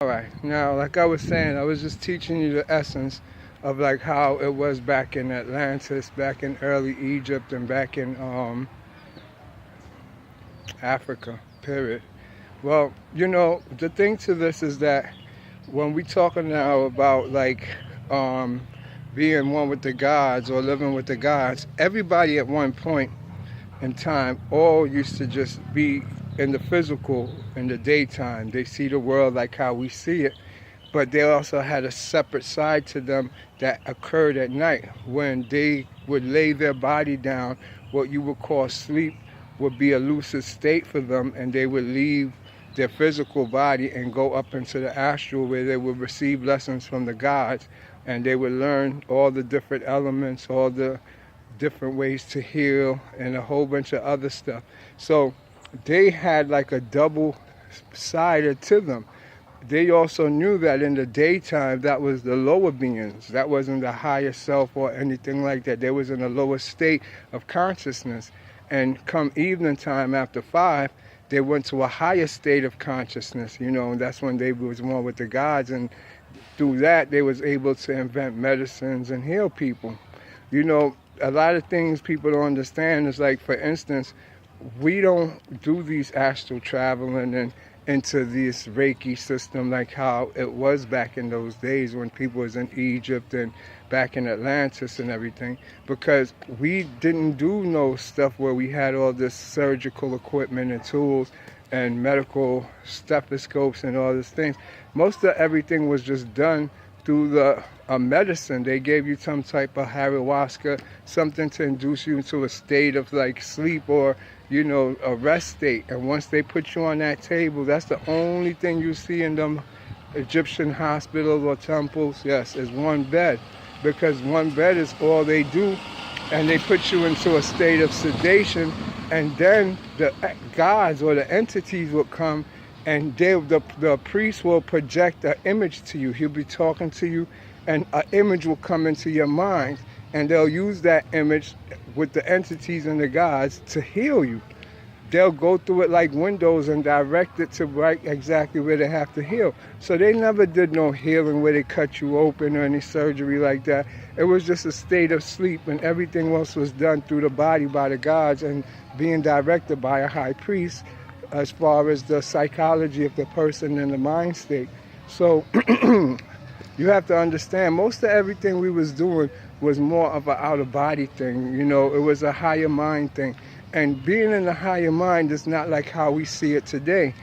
All right. Now, like I was saying, I was just teaching you the essence of like how it was back in Atlantis, back in early Egypt, and back in Africa. Period. Well, the thing to this is that when we talking now about like um, being one with the gods or living with the gods, everybody at one point in time all used to just be in the physical in the daytime. They see the world like how we see it, but they also had a separate side to them that occurred at night when they would lay their body down. What you would call sleep would be a lucid state for them, and they would leave their physical body and go up into the astral where they would receive lessons from the gods, and they would learn all the different elements, all the different ways to heal, and a whole bunch of other stuff. So they had like a double sided to them. They also knew that in the daytime, that was the lower beings. That wasn't the higher self or anything like that. They was in a lower state of consciousness. And come evening time after 5, they went to a higher state of consciousness, and that's when they was one with the gods. And through that, they was able to invent medicines and heal people. A lot of things people don't understand is like, for instance, we don't do these astral traveling and into this Reiki system like how it was back in those days when people was in Egypt and back in Atlantis and everything, because we didn't do no stuff where we had all this surgical equipment and tools and medical stethoscopes and all these things. Most of everything was just done through the medicine. They gave you some type of ayahuasca, something to induce you into a state of like sleep or a rest state. And once they put you on that table, that's the only thing you see in them Egyptian hospitals or temples, yes, is one bed. Because one bed is all they do, and they put you into a state of sedation, and then the gods or the entities will come, and the priest will project an image to you. He'll be talking to you, and an image will come into your mind, and they'll use that image with the entities and the gods to heal you. They'll go through it like windows and direct it to right exactly where they have to heal. So they never did no healing where they cut you open or any surgery like that. It was just a state of sleep, and everything else was done through the body by the gods and being directed by a high priest as far as the psychology of the person and the mind state. So you have to understand, most of everything we was doing was more of an out-of-body thing. It was a higher mind thing. And being in the higher mind is not like how we see it today.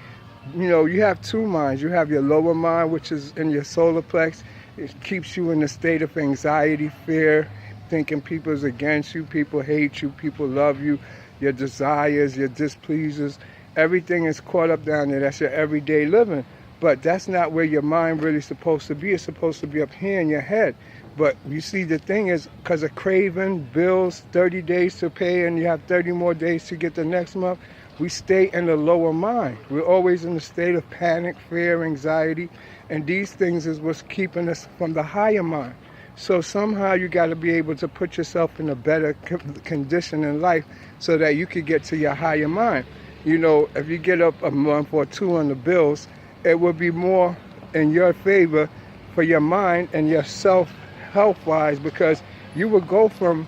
You have two minds. You have your lower mind, which is in your solar plex. It keeps you in a state of anxiety, fear, thinking people's against you, people hate you, people love you, your desires, your displeasures. Everything is caught up down there. That's your everyday living. But that's not where your mind really is supposed to be. It's supposed to be up here in your head. But you see, the thing is, because of craving, bills, 30 days to pay, and you have 30 more days to get the next month, we stay in the lower mind. We're always in a state of panic, fear, anxiety, and these things is what's keeping us from the higher mind. So somehow you got to be able to put yourself in a better condition in life so that you could get to your higher mind. If you get up a month or two on the bills, it will be more in your favor for your mind and yourself health-wise, because you would go from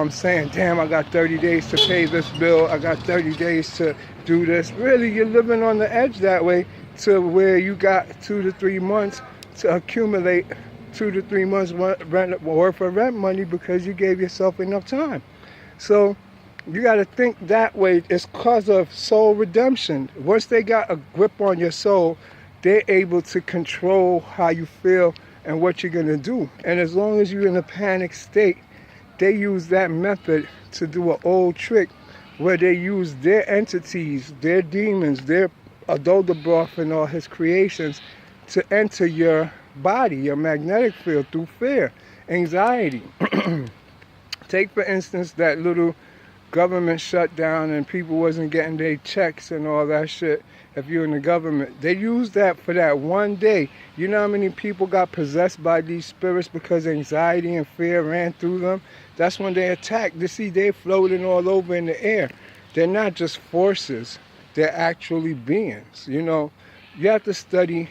saying, damn, I got 30 days to pay this bill, I got 30 days to do this. Really, you're living on the edge that way, to where you got 2 to 3 months to accumulate 2 to 3 months worth of rent money because you gave yourself enough time. So you got to think that way. It's because of soul redemption. Once they got a grip on your soul, they're able to control how you feel and what you're going to do. And as long as you're in a panic state, they use that method to do an old trick where they use their entities, their demons, their Adodabroth and all his creations to enter your body, your magnetic field, through fear, anxiety. Take, for instance, that little government shutdown and people wasn't getting their checks and all that shit. If you're in the government, they used that for that one day. You know how many people got possessed by these spirits because anxiety and fear ran through them? That's when they attacked. You see, they're floating all over in the air. They're not just forces. They're actually beings. You have to study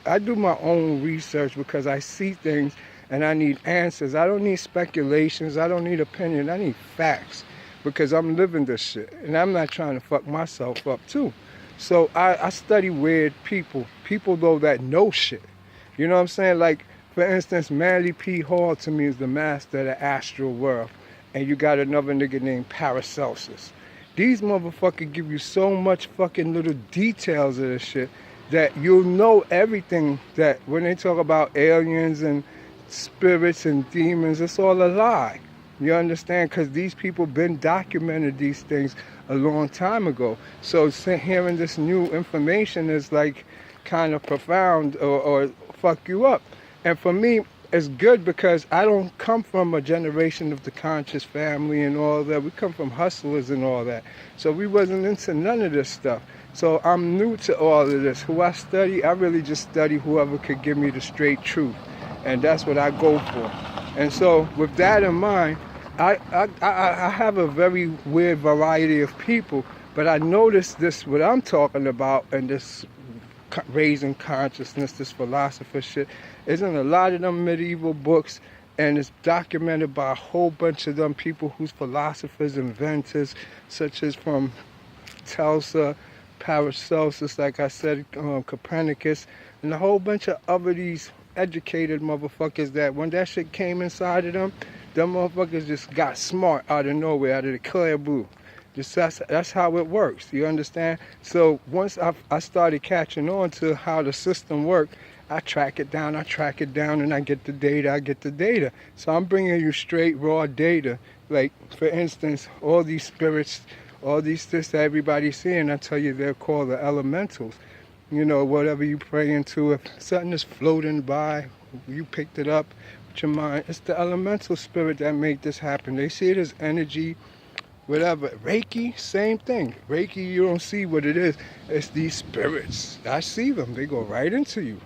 I do my own research because I see things and I need answers. I don't need speculations. I don't need opinion. I need facts because I'm living this shit. And I'm not trying to fuck myself up too. So I study weird people though that know shit. You know what I'm saying? Like, for instance, Manly P. Hall to me is the master of the astral world. And you got another nigga named Paracelsus. These motherfuckers give you so much fucking little details of this shit that you'll know everything, that when they talk about aliens and spirits and demons, it's all a lie. You understand? Because these people been documented these things a long time ago. So hearing this new information is like kind of profound or fuck you up. And for me, it's good because I don't come from a generation of the conscious family and all that. We come from hustlers and all that. So we wasn't into none of this stuff. So I'm new to all of this. Who I study, I really just study whoever could give me the straight truth. And that's what I go for. And so with that in mind, I have a very weird variety of people, but I noticed this, what I'm talking about, and this raising consciousness, this philosopher shit, is in a lot of them medieval books, and it's documented by a whole bunch of them people who's philosophers, inventors, such as from Telsa, Paracelsus, like I said, Copernicus, and a whole bunch of other these educated motherfuckers that when that shit came inside of them motherfuckers just got smart out of nowhere, out of the clear blue. Just that's how it works, you understand? So once I started catching on to how the system worked, I track it down, and I get the data, So I'm bringing you straight raw data. Like, for instance, all these spirits, all these things that everybody's seeing, I tell you they're called the elementals. You know, whatever you pray into, if something is floating by, you picked it up with your mind, it's the elemental spirit that make this happen. They see it as energy, whatever. Reiki, same thing. Reiki, you don't see what it is. It's these spirits. I see them. They go right into you.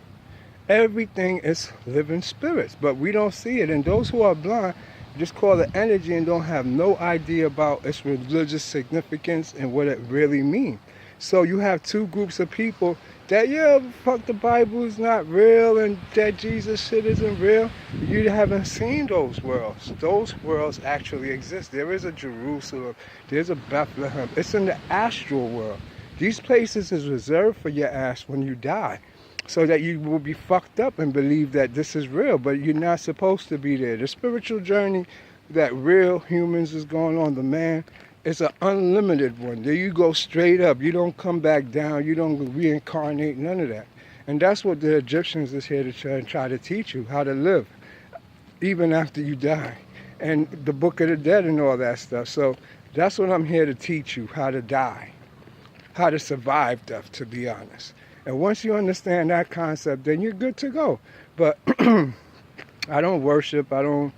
Everything is living spirits, but we don't see it. And those who are blind just call it energy and don't have no idea about its religious significance and what it really means. So you have two groups of people that, yeah, fuck, the Bible is not real and that Jesus shit isn't real. You haven't seen those worlds. Those worlds actually exist. There is a Jerusalem. There's a Bethlehem. It's in the astral world. These places is reserved for your ass when you die, so that you will be fucked up and believe that this is real, but you're not supposed to be there. The spiritual journey that real humans is going on, the man, it's an unlimited one. There you go straight up. You don't come back down. You don't reincarnate, none of that. And that's what the Egyptians is here to try to teach you, how to live, even after you die. And the Book of the Dead and all that stuff. So that's what I'm here to teach you, how to die, how to survive death, to be honest. And once you understand that concept, then you're good to go. But I don't worship, I don't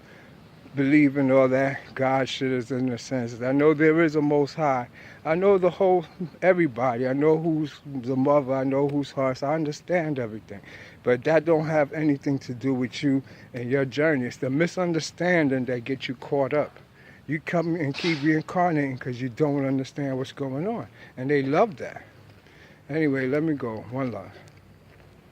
believe in all that God shit is in the sense. I know there is a Most High. I know the whole, everybody. I know who's the mother. I know who's hearts. I understand everything. But that don't have anything to do with you and your journey. It's the misunderstanding that gets you caught up. You come and keep reincarnating because you don't understand what's going on. And they love that. Anyway, let me go. One love.